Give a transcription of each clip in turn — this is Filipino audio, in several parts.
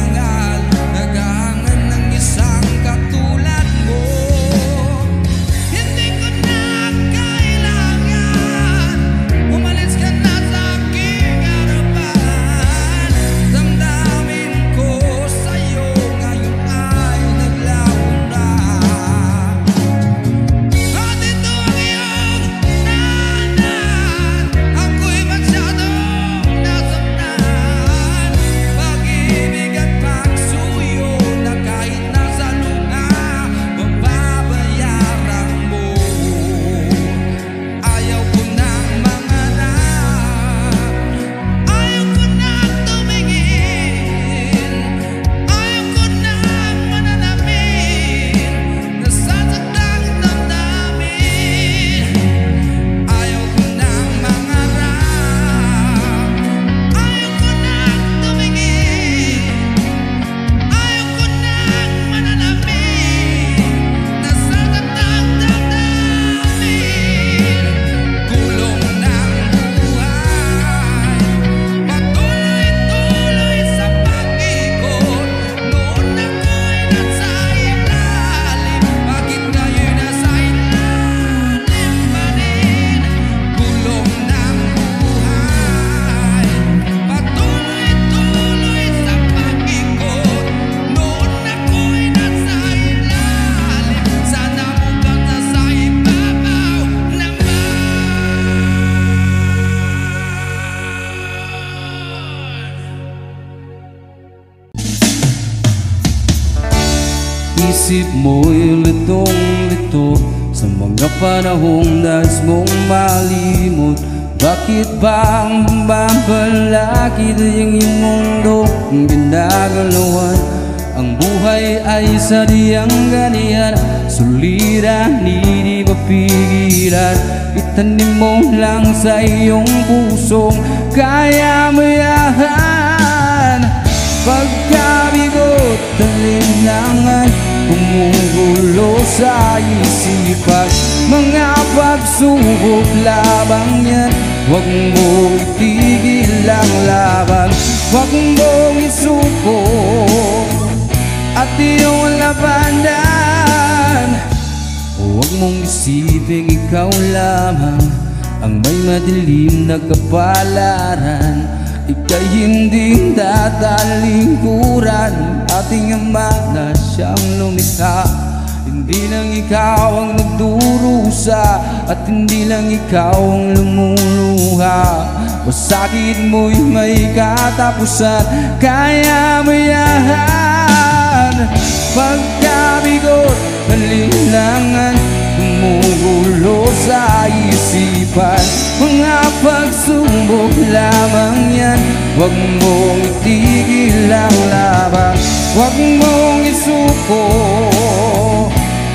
hangal, naghahangan ng isang katulad mo. Hindi ko na kailangan, umalis ka na sa aking harapan. Damdamin ko sa'yo ngayon ay naglaho na. At ito ang iyong nanan, ako'y masyadong nasaktan. Pag-ibig at pagsuyo na kahit nasa lupa, mababayaran mo. Ayaw ko nang mangarap, ayaw ko nang tumingin, ayaw ko nang manalamin, nasasaktan ang damdamin. Ayaw ko nang mangarap, ayaw ko nang tumingin, ayaw ko nang manalamin, nasasaktan ang damdamin. Gulong ng buhay, patuloy-tuloy sa pag-ikot. Noon ako'y nasa ilalim, bakit ngayon nasa ilalim pa rin? Gulong ng buhay, patuloy-tuloy sa pag-ikot. Noon ako'y nasa ilalim, sana mukhang nasa ibabaw naman. Isip mo'y litong-lito sa mga panahong nais mong malimot. Bakit ba ang babalakid ang iyong mundo ang ginagalawan? Ang buhay ay sadyang ganyan, suliran, hindi mapigilan. Itanim mo lang sa iyong pusong kaya mayahan. Pagkabigot, talinlangan, gumugulo sa isipan. Mga pagsubok labang yan, huwag mong itigil ang laban. Huwag mong isuko at iyong labanan. Huwag mong isipin ikaw lamang ang may madilim na kapalaran. Ika'y hindi tatalingkuran, ating Ama na siyang lumikha. Hindi lang ikaw ang nagdurusa at hindi lang ikaw ang lumuluha. Masakit mo'y may katapusan, kaya mayahan. Pagkabigot, kalinlangan, gumugulo sa isipan. Mga pagsubok lamang yan, huwag mong itigil ang laban. Huwag mong isuko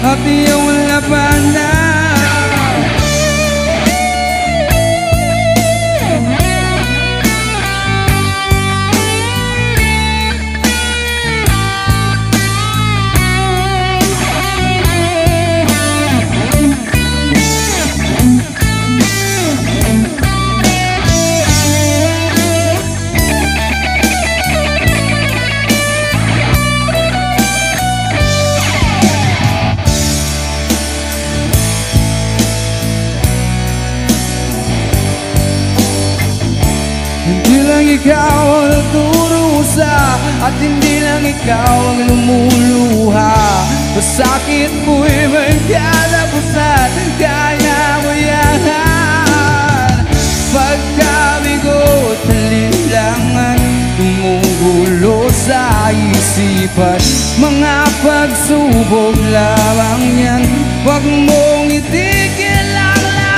at iyong labanan. Hindi lang ikaw ang nagdurusa at hindi lang ikaw ang lumuluha. Masakit mo'y may katapusan, kaya mo yan. Pagkabigot, talinlangan, gumugulo sa isipan. Mga pagsubok lamang yan, huwag mong itigil ang laban.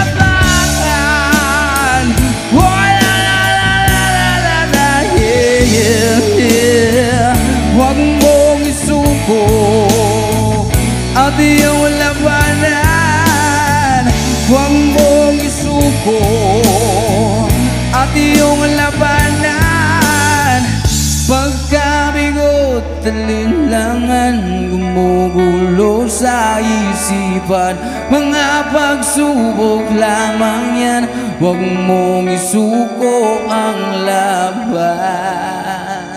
Huwag mong isuko at iyong labanan. Huwag mong isuko at iyong labanan. Pagkabigot, talinlangan, gumugulo sa isipan. Mga pagsubok lamang yan, huwag mong isuko ang laban.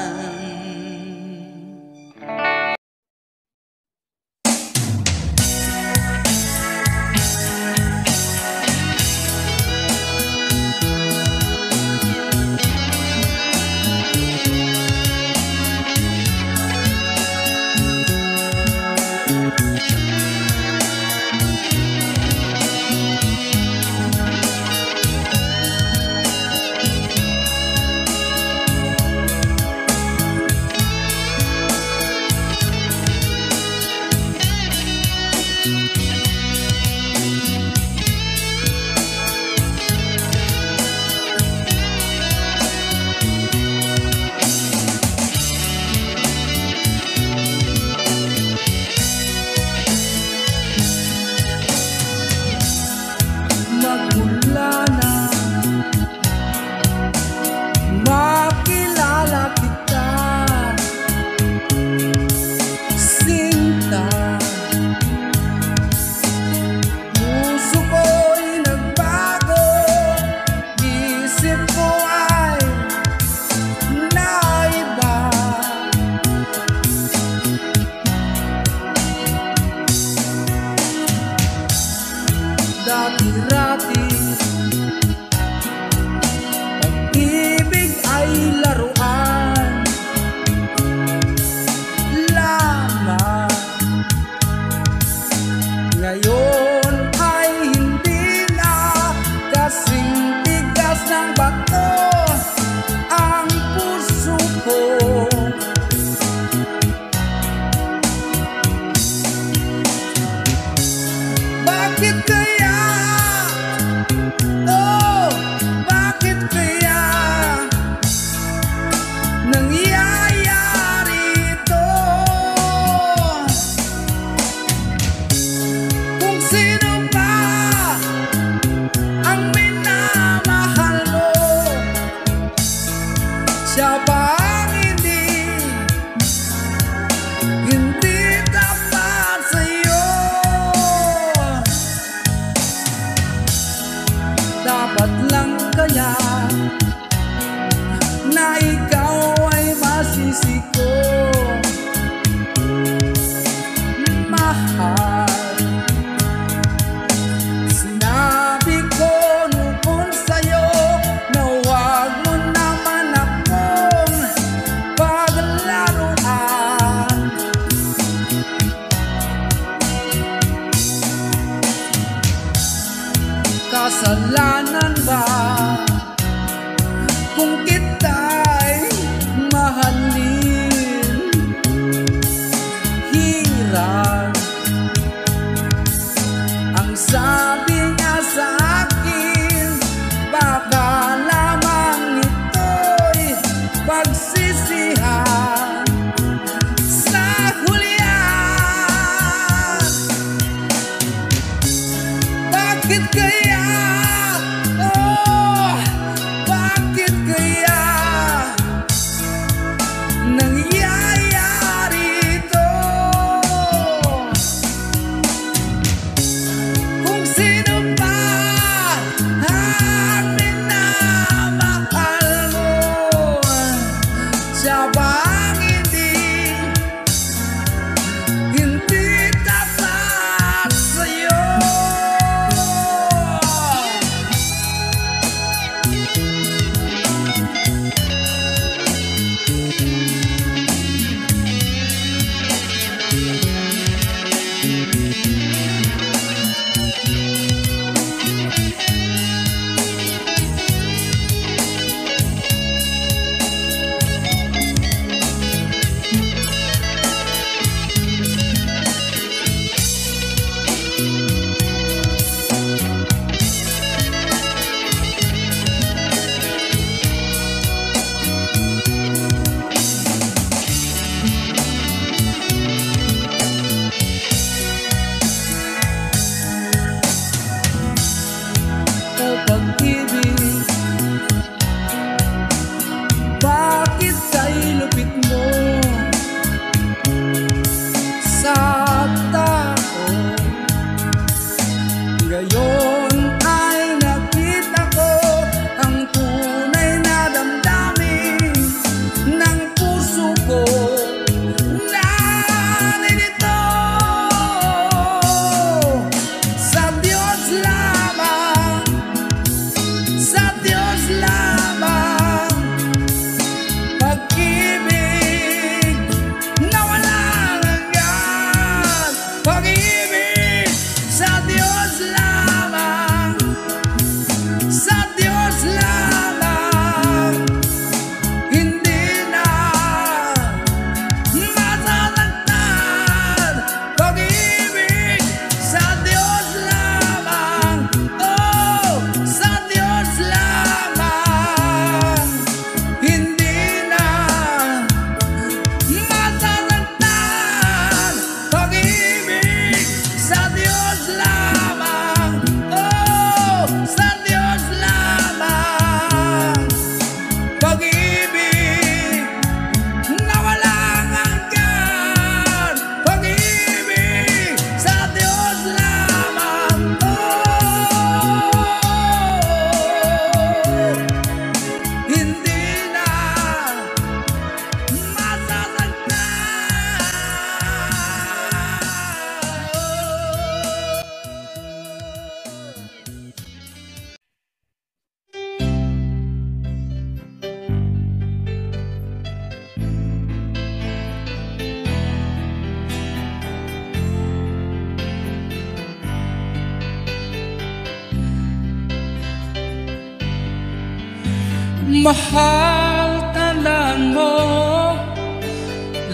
Mahal, tandaan mo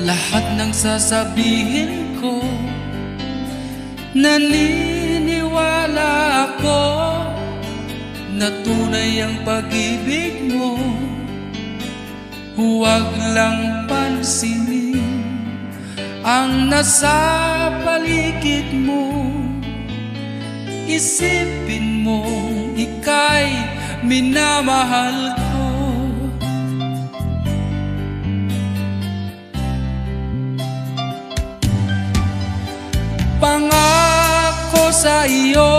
lahat ng sasabihin ko. Naniniwala ako na tunay ang pag-ibig mo. Huwag lang pansinin ang nasa paligid mo. Isipin mo ika'y minamahal ko. Pangako sa iyo,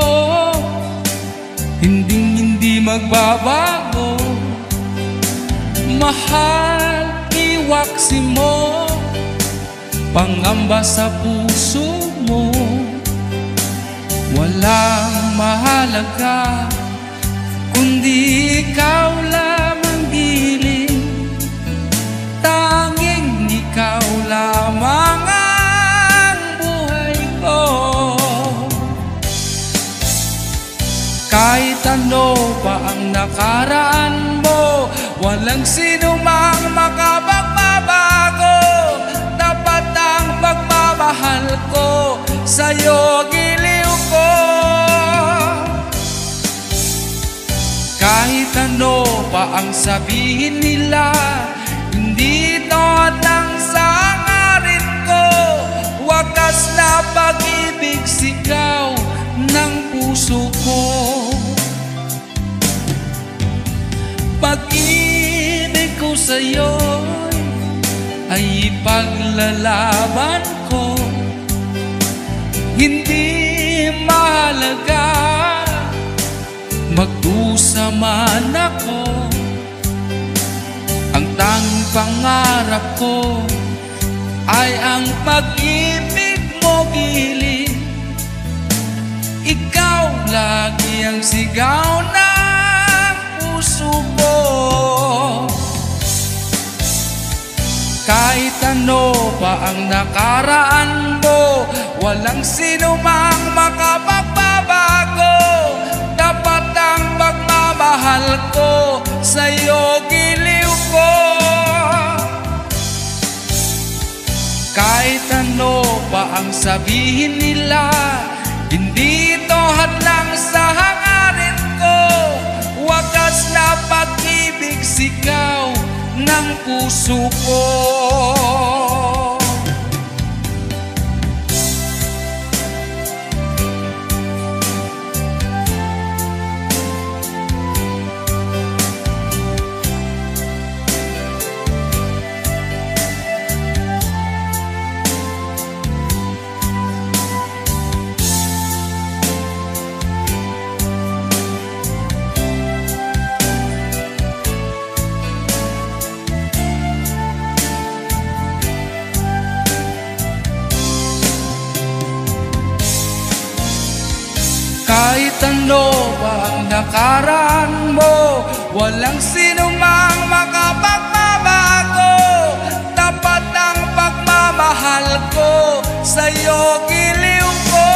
hindi magbabago. Mahal, iwaksi mo pangamba sa puso mo. Walang mahalaga kundi ikaw lamang giling. Tanging ikaw lamang ang buhay ko. Kahit ano pa ang nakaraan mo, walang sino mang makapagbabago. Dapat ang pagmamahal ko sa'yo, giliw ko. Kahit ano pa ang sabihin nila, hindi totang sa hangarin ko. Wakas na pag-ibig, sigaw ng puso ko. Pag-ibig ko sa'yo ay ipaglalaban ko. Hindi mahalaga magdusa man ako. Ang tanging pangarap ko ay ang pag-ibig mo, giling. Ikaw lagi ang sigaw ng puso ko. Kahit ano pa ang nakaraan mo, walang sino mang makapagbabago. Dapat ang pagmamahal ko sa'yo, giliw ko. Kahit ano pa ang sabihin nila, hindi ito hadlang sa hangarin ko. Wakas na pag-ibig, sigaw ng puso ko. Kahit ano pa ang nakaraan mo, walang sino mang makapagbabago. Dapat ang pagmamahal ko sa'yo, giliw ko.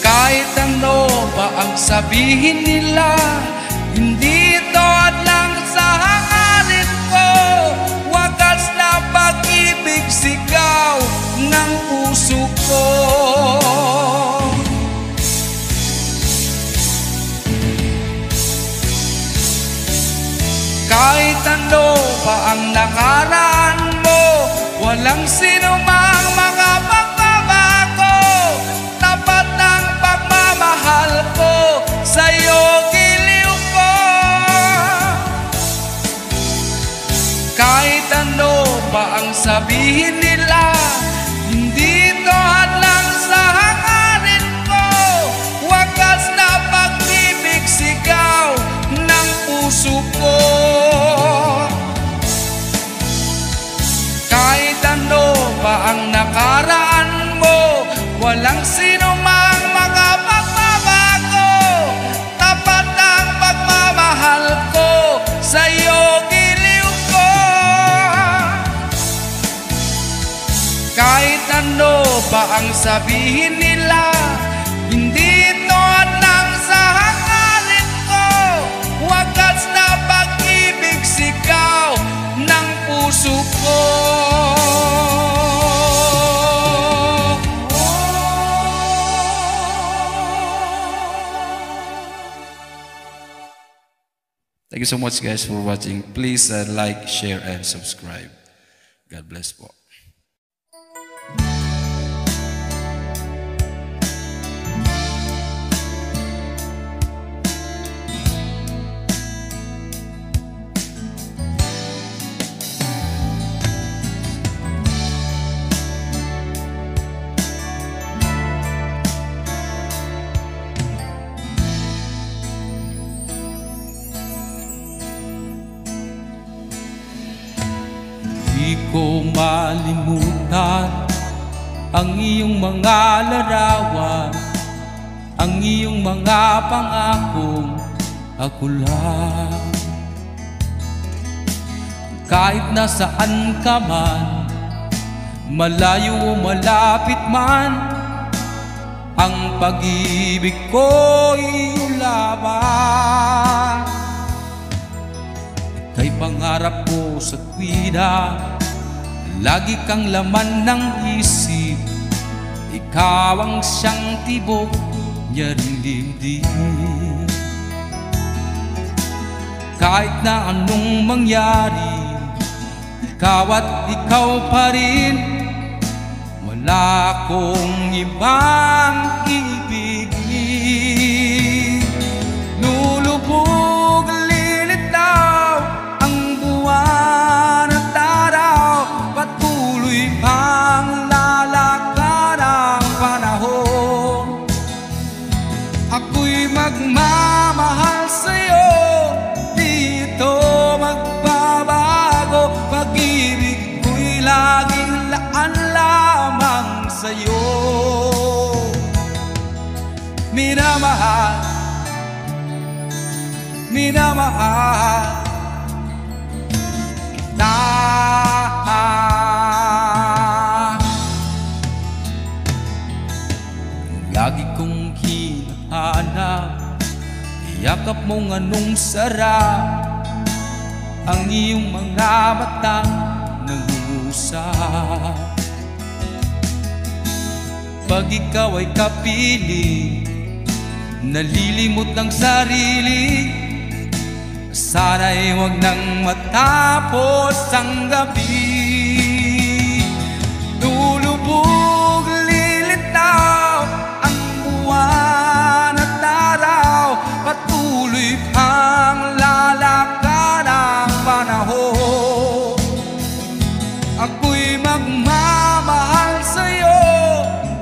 Kahit ano pa ang sabihin nila, hindi ito hadlang sa hangarin ko. Wakas na pag-ibig, sigaw ng puso ko. Kahit ano pa ang nakaraan mo, walang sino mang makapagbabago. Tapat ang pagmamahal ko sa'yo, giliw ko. Kahit ano pa ang sabihin nila, hindi ito hadlang sa hangarin ko. Wakas na pag-ibig, sigaw ng puso ko. Kahit ano pa ang nakaraan mo, walang sino mang makapagbabago. Tapat ang pagmamahal ko sa'yo, giliw ko. Kahit ano pa ang sabihin nila, hindi ito hadlang sa hangarin ko. you so much guys for watching. Please like, share, and subscribe. God bless po. Di ko malimutan ang iyong mga larawan, ang iyong mga pangakong ako lang. Kahit nasaan ka man, malayo o malapit man, ang pag-ibig ko iyong laban. Ika'y pangarap ko sa tuwina, lagi kang laman ng isip. Ikaw ang siyang tibok niya ring dibdib. Kahit na anong mangyari, ikaw at ikaw pa rin. Wala akong ibang ibigin. Lulubog, lilitaw ang buwan at araw, patuloy pang lalakad ang panahon. Ako'y magmamahal sa'yo, dito magbabago. Pag-ibig ko'y laging laan lamang sa'yo. Minamahal, minamahal kita. Lagi kong hinahanap, iyakap mong anong sarap, ang iyong mga matang nangungusap. Pag ikaw ay kapiling, nalilimot ng sarili, sana'y huwag nang matapos ang gabi. Lulubog, lilitaw ang buwan at araw, patuloy pang lalakad ang panahon. Ako'y magmamahal sa'yo,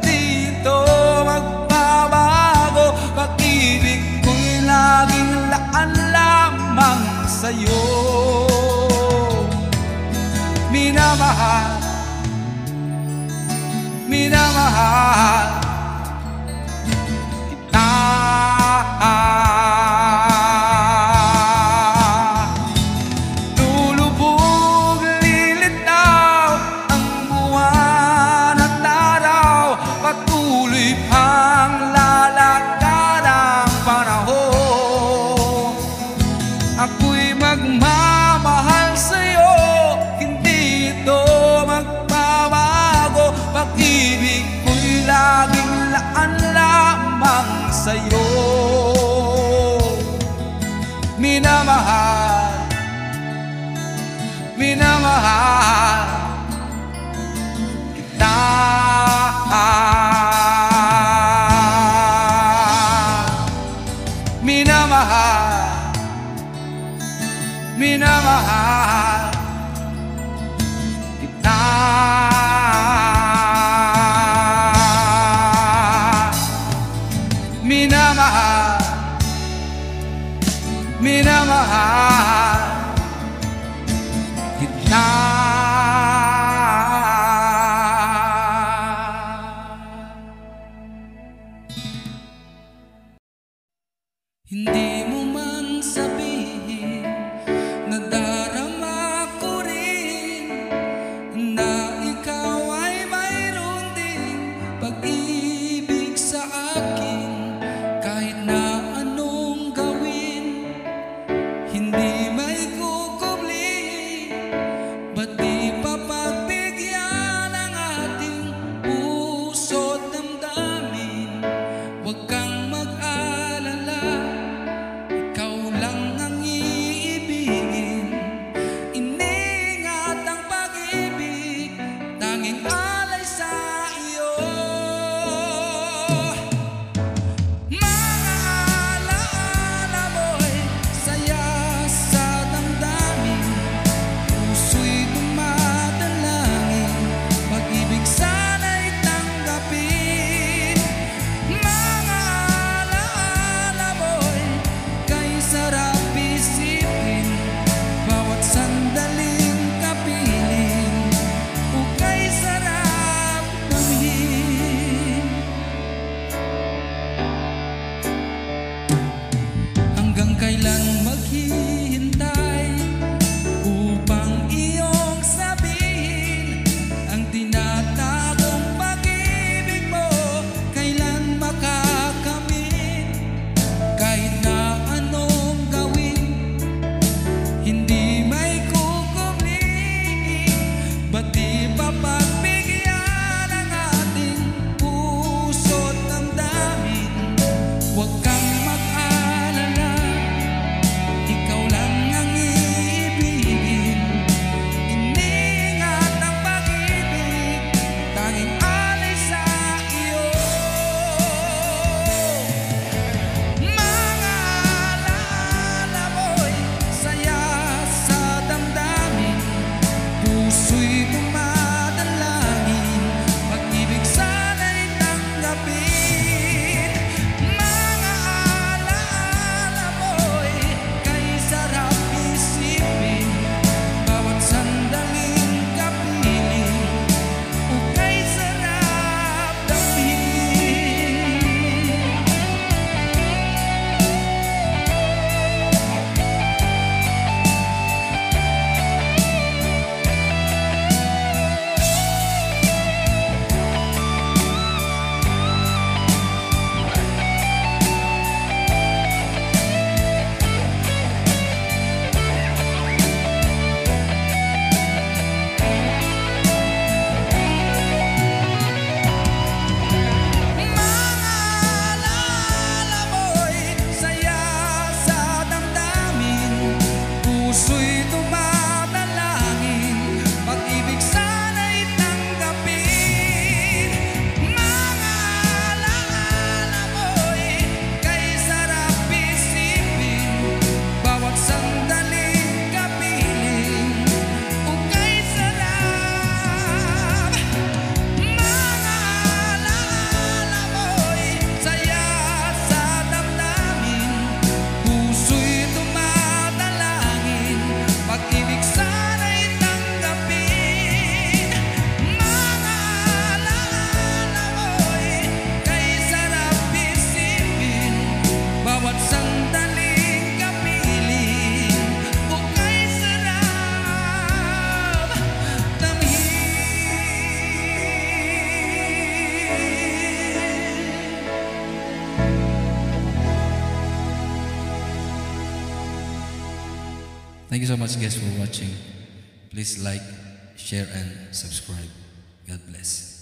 dito magbabago. Pag-ibig ko'y laging laan lamang sa'yo. Minamahal, minamahal kita. Lulubog, lilitaw ang buwan at araw, patuloy pang lalakad ang panahon. Ako'y magmamahal sa'yo, hindi ito magbabago. Pag-ibig ko'y laging laan lamang sa'yo. Minamahal, minamahal kita. Minamahal, minamahal kita. Minamahal, minamahal kita. Thank you so much guys for watching. Please like, share, and subscribe. God bless.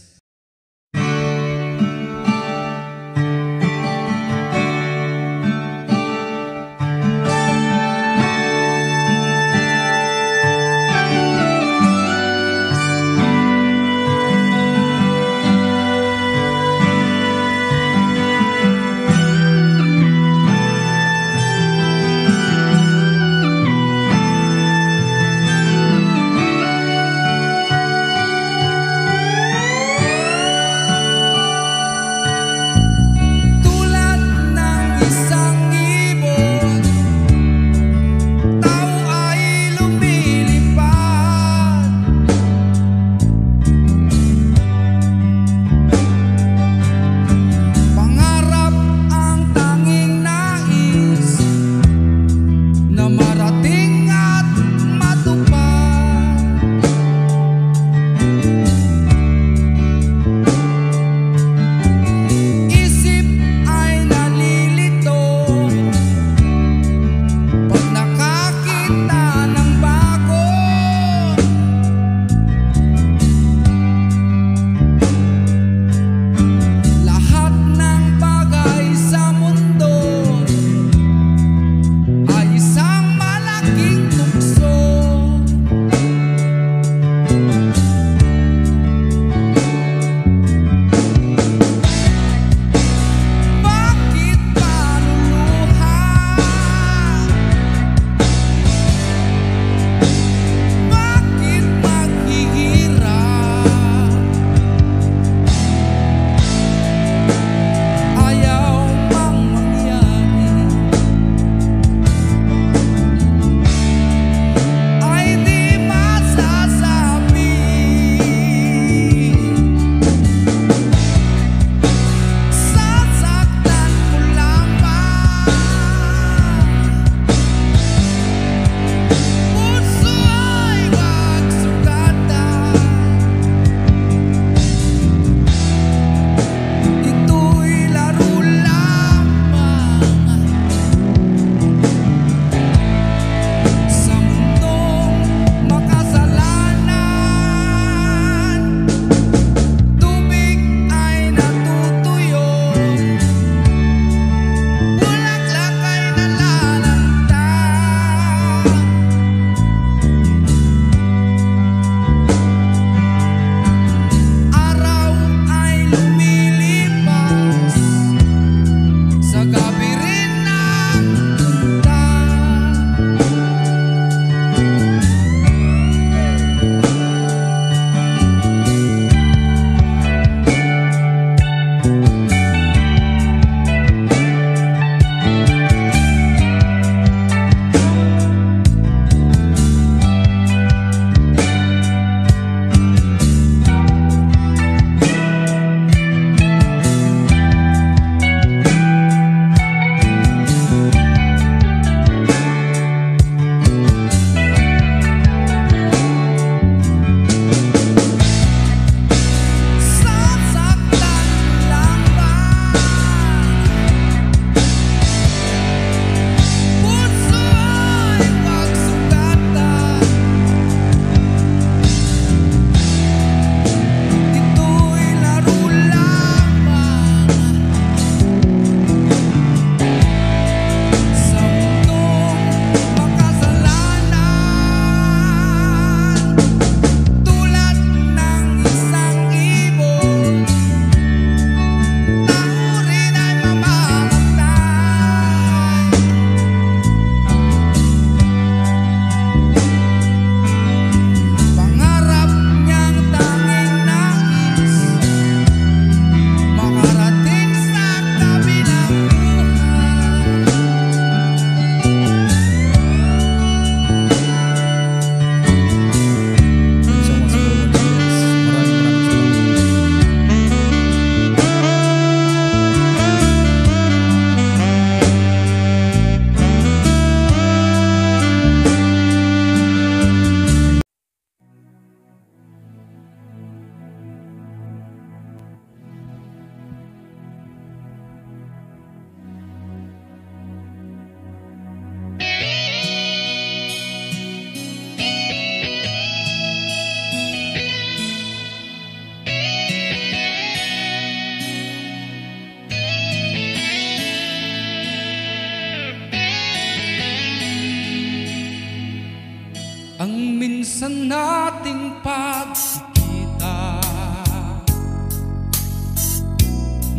ating pagkikita,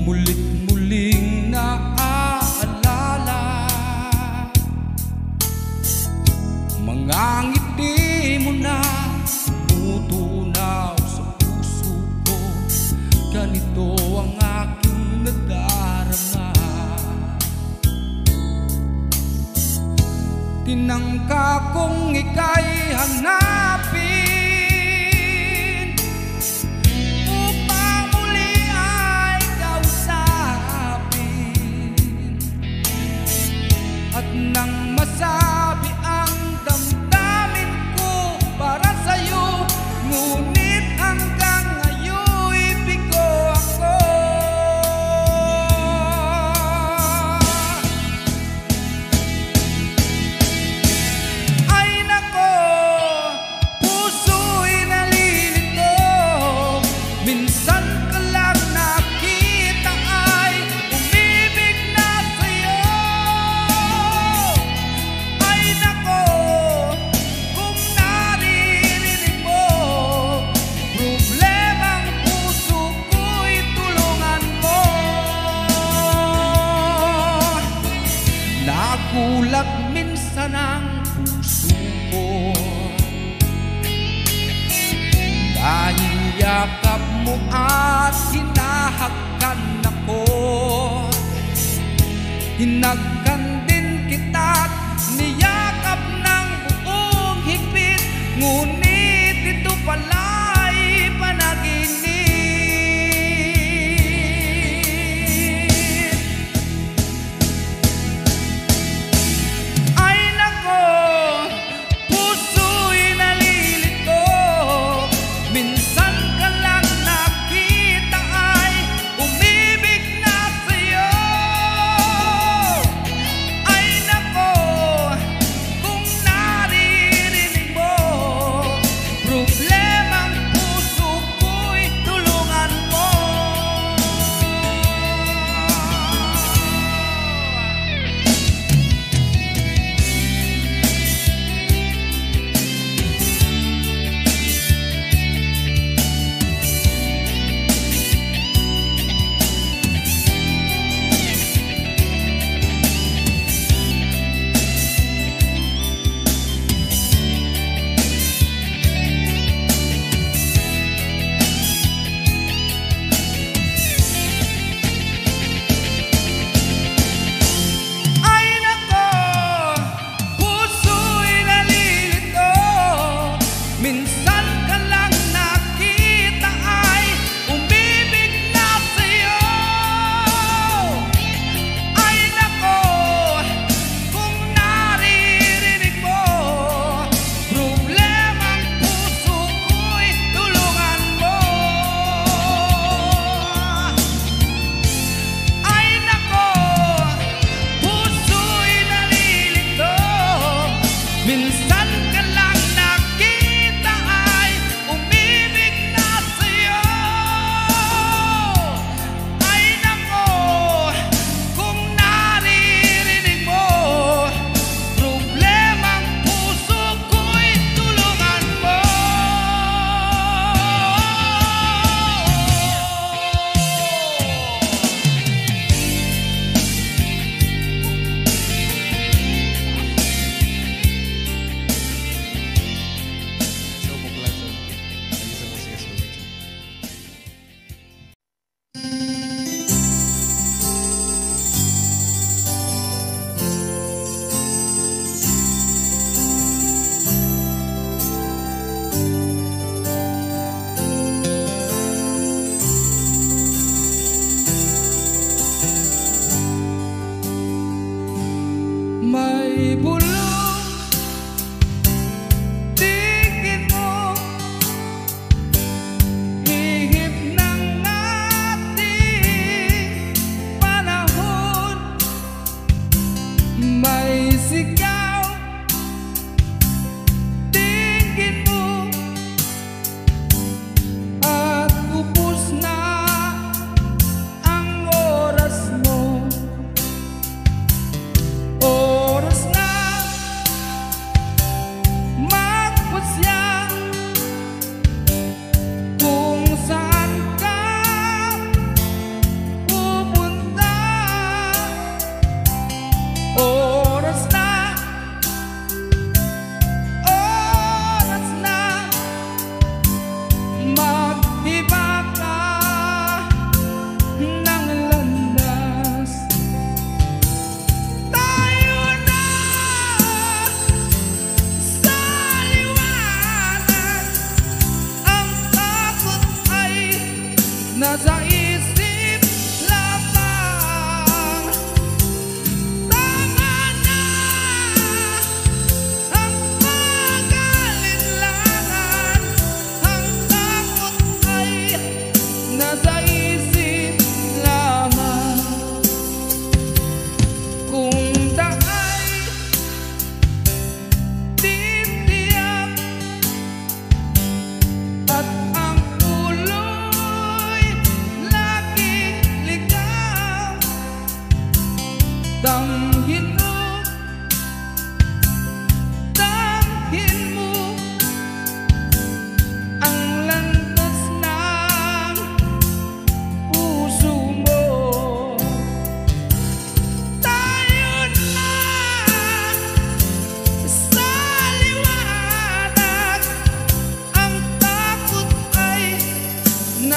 mulit-muling naaalala mga ngiti mo na tumutunaw sa puso ko. Ganito ang aking nadarama. Tinangka kong ika'y hanapin upang muli ay kausapin, at nang masabi ang damdamin ko para sa'yo, ngunit hanggang ngayon'y bigo ako. Ay nako, puso'y nalilito, minsan ka lang nakita ay umibig na sa'yo. Ay nako, kung naririnig mo problemang puso ko'y tulungan mo. Nagulat minsan ang puso ko dahil yakap mo at hinahakan ako. Hinagkan din kita't niyakap ng buong higpit, ngunit ito pala'y panaginip. Ay nako, puso'y nalilito, minsan ka lang nakita ay umibig na sa'yo.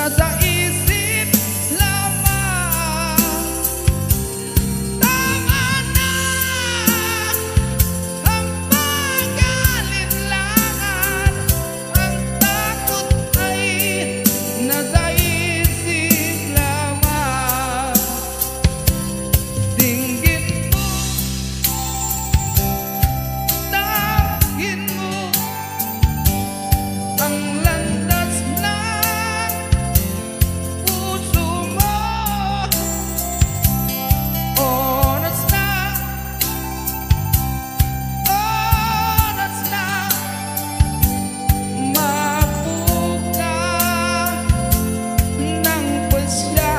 nasa isip lamang. Tama na ang pag-alinlangan, ang takot ay nasa isip lamang. Dinggin mo, tangin mo ang landas ng puso mo. Oras na, oras na, mabuka ng pasya.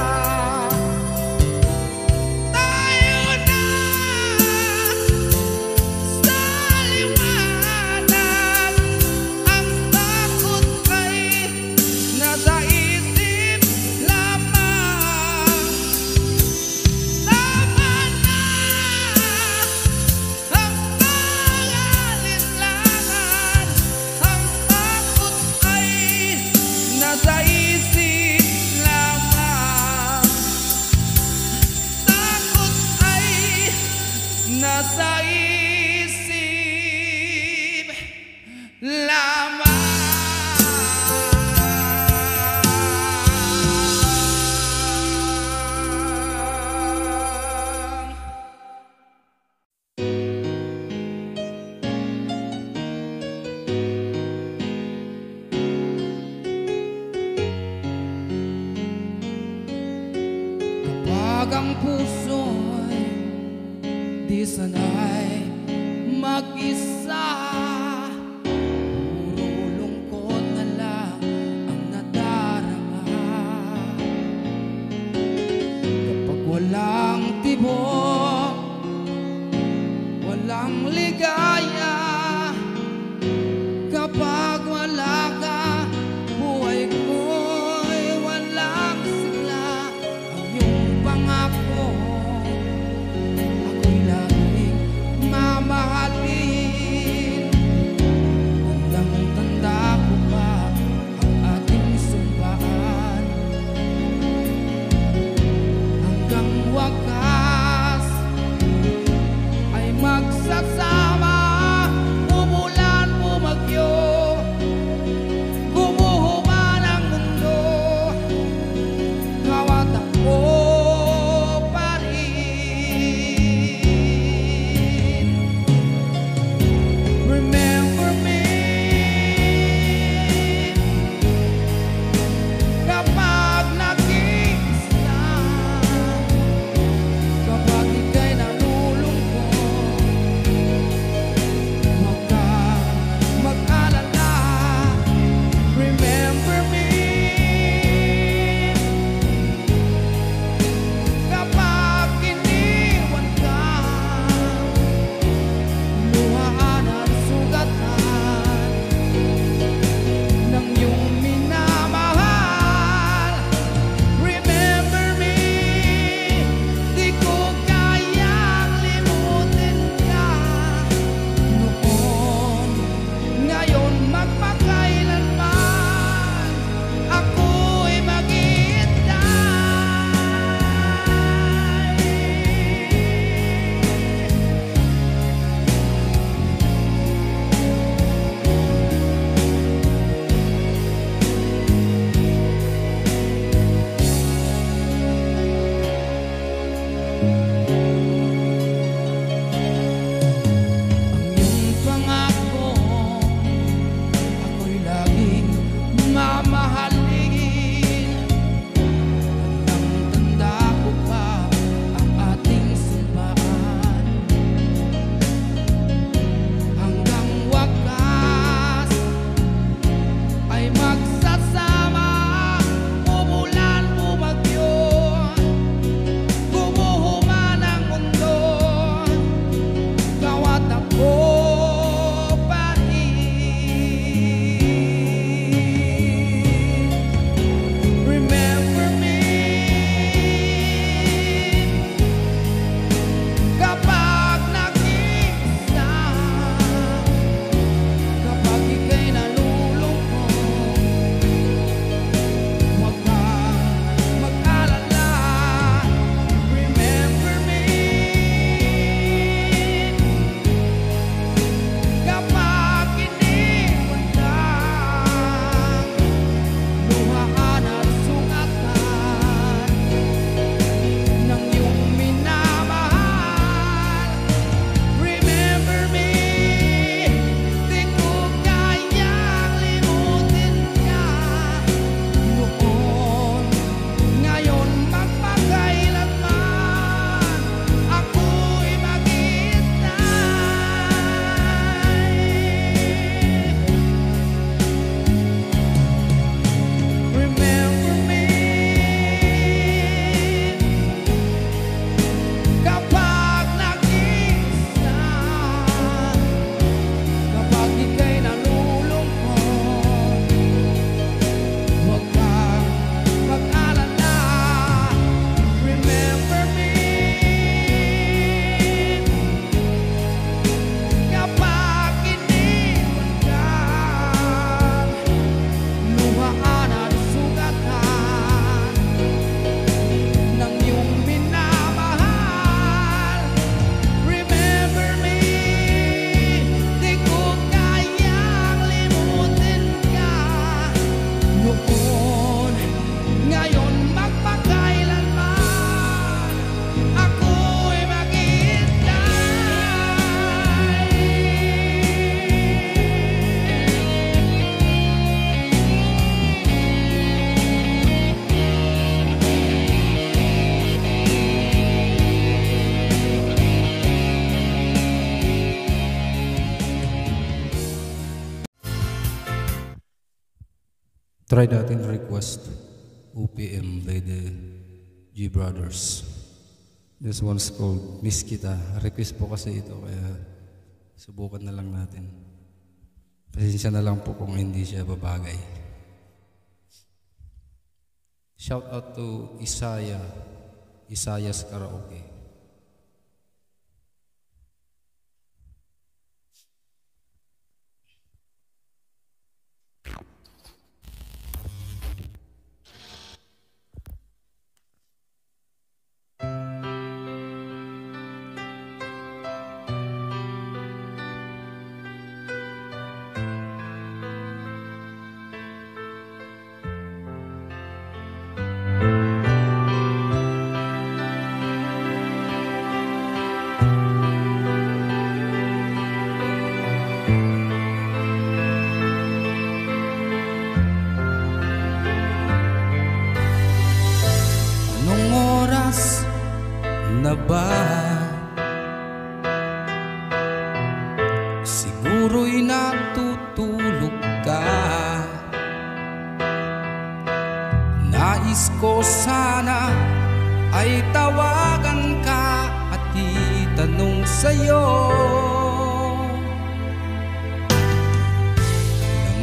Tayo na sa liwanag, ang takot ay nasa isip lamang. Tama na ang pag-alinlangan, ang takot ay nasa isip lamang. Takot ay nasa isip lamang. Kapag ang puso'y di sanay mag-isa, puro lungkot na lang ang nadarama. Kapag walang tibok, walang ligaya, kapag wala ka, buhay ko'y walang sigla. Ang iyong pangako, ako'y laging mamahalin. Try natin request OPM by the G Brothers. This one's called Miss Kita. Request po kasi ito, kaya subukan na lang natin. Pasensya na lang po kung hindi siya babagay. Shout out to Isaya's Karaoke. Na ba? Siguro'y natutulog ka. Nais ko sana ay tawagan ka at itanong sa'yo,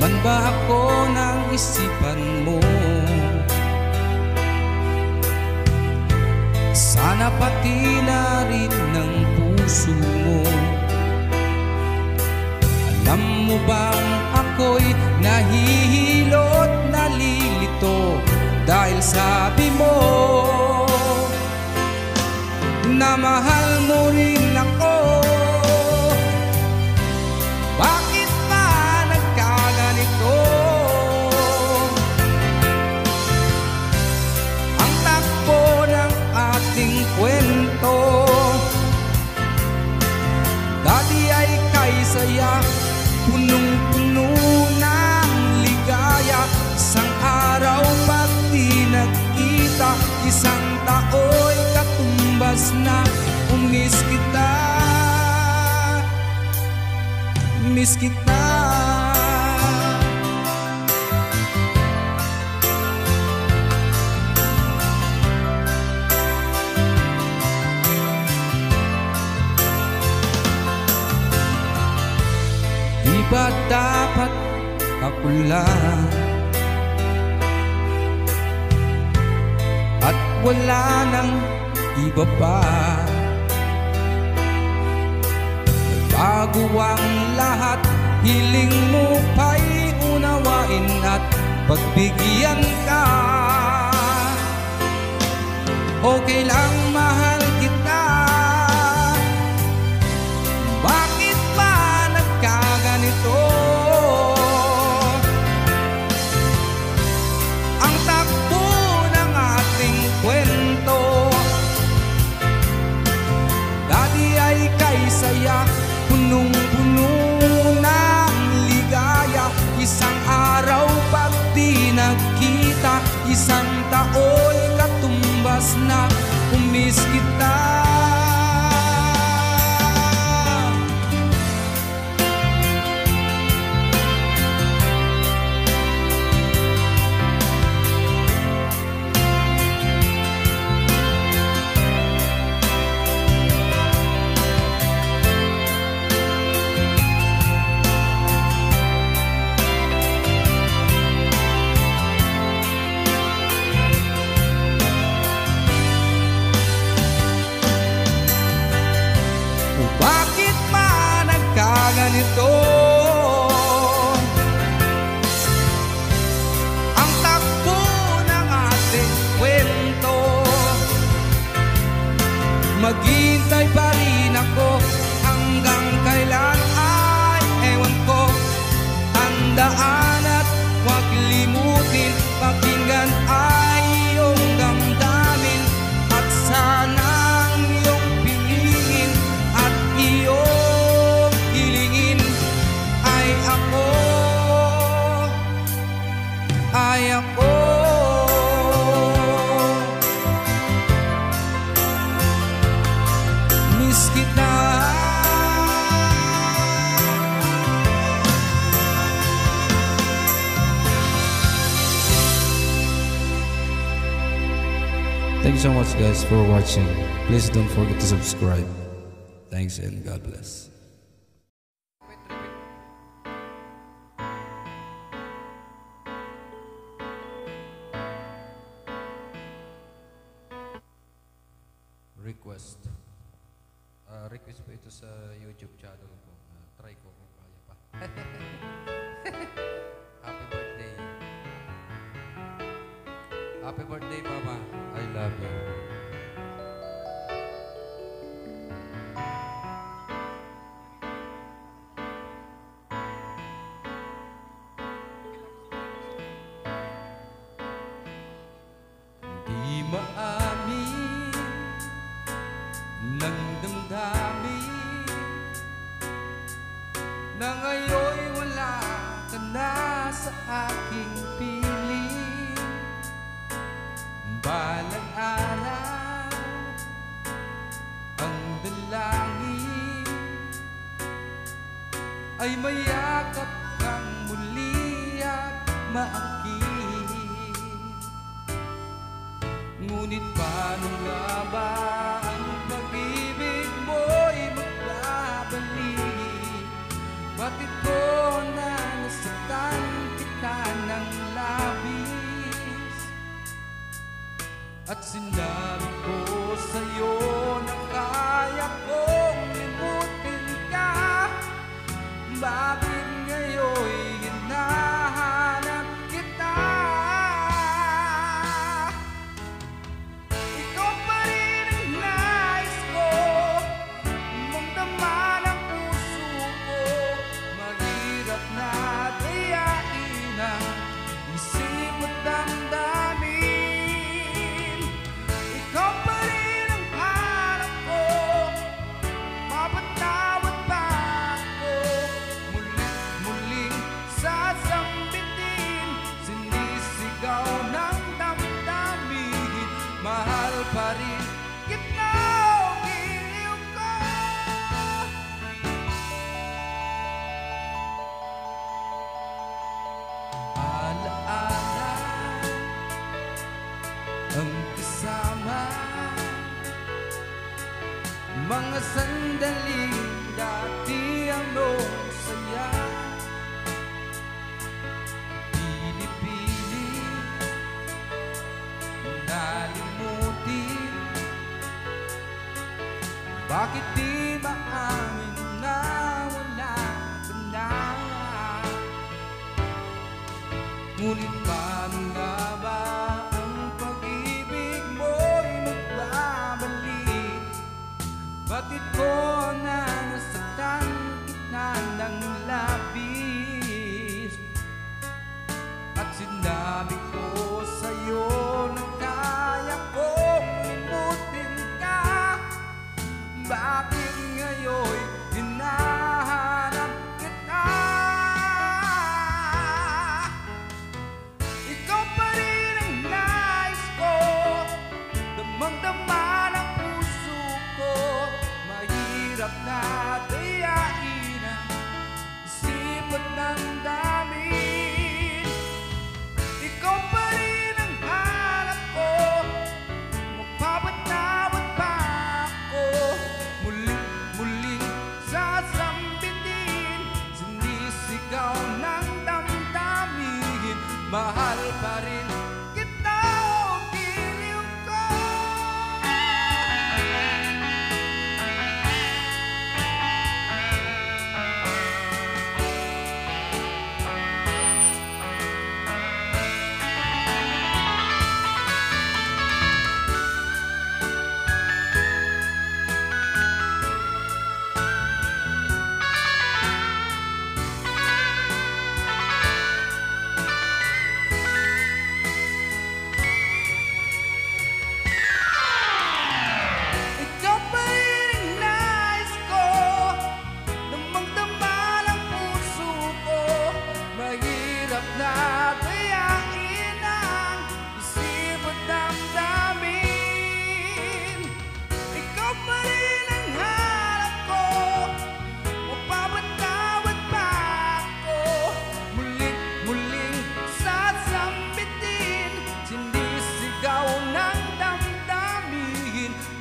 naman ba ako ng isipan mo? Sana pati na rin ng puso mo. Alam mo bang ako'y nahihilo at nalilito dahil sabi mo na mahal mo rin ako. Bakit ba nagkaganito? Ang takbo ng ating kwento dati ay kay saya, punong-puno ng ligaya. Isang araw pag di nagkita, isang tao'y katumbas na. Miss kita, miss kita. Di ba dapat ako lang at wala nang iba pa? Nagbago ang lahat, hiling mo pa'y unawain at pagbigyan ka. Okay lang, mahal kita. Bakit ba nagkaganito? Ang takbo ng ating kwento dati ay kay saya, punong-puno ng ligaya. Isang araw pag di nagkita, isang tao'y katumbas na. Miss kita. Bakit ba nagkaganito? Ang takbo ng ating kwento, maghintay pa rin ako hanggang kailan ay ewan ko. Tandaan at huwag limutin, pakinggan ay iyong damdamin at sanang iyong piliin at iyong hilingin. Ay ako, ay ako. Miss kita. Thank you so much, guys, for watching. Please don't forget to subscribe. Thanks and God bless. Request. Request po ito sa YouTube channel ko. Try ko kung kaya pa. Happy birthday. Happy birthday, Mama. I love you. Di maamin ng damdamin na ngayon'y wala ka na sa aking piling. Balang araw ang dalangin ay mayakap kang muli at maangkin. Ngunit paano nga ba ang pag-ibig mo'y magbabalik? Bakit ko na nasaktan kita ng labis? At sinabi ko sa'yo na kaya kong limutin ka. Bakit ngayon'y hinahanap kita? Ikaw pa rin ang nais ko, mamdaman ang puso ko. Mahirap na dayain ang isip at damdamin. Ikaw pa rin ang hanap ko, mapatawad ba ako? Muling sasambitin, sinisigaw ng damdamin. Mahal pa rin kita, giliw ko. Alaala ang kasama, mga sandaling dati ang noong saya. Pili-pili nalimutin, bakit di maamin na wala ka na? Ngunit paano nga ba ang pag-ibig mo'y magbabalik? Bakit ko na nasaktan kita ng labis? At sinabi ko sa'yo na kaya kong limutin ka. Bakit ngayon'y hinahanap kita? Ikaw pa rin ang nais ko, damang-dama ng puso ko. Mahirap na dayain ang isip at damdamin. Ikaw pa rin ang hanap ko, magpapatawad ba ako? Muling sasambitin, sinisigaw ng damdamin. Mahal pa rin kita, giliw ko.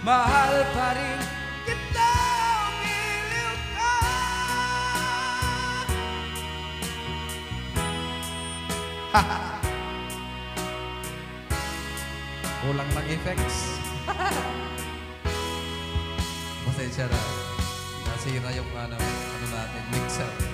mahal pa rin kita, giliw ka. Kulang ng effects. Pasensya na. Nasira yung ano natin, mixer.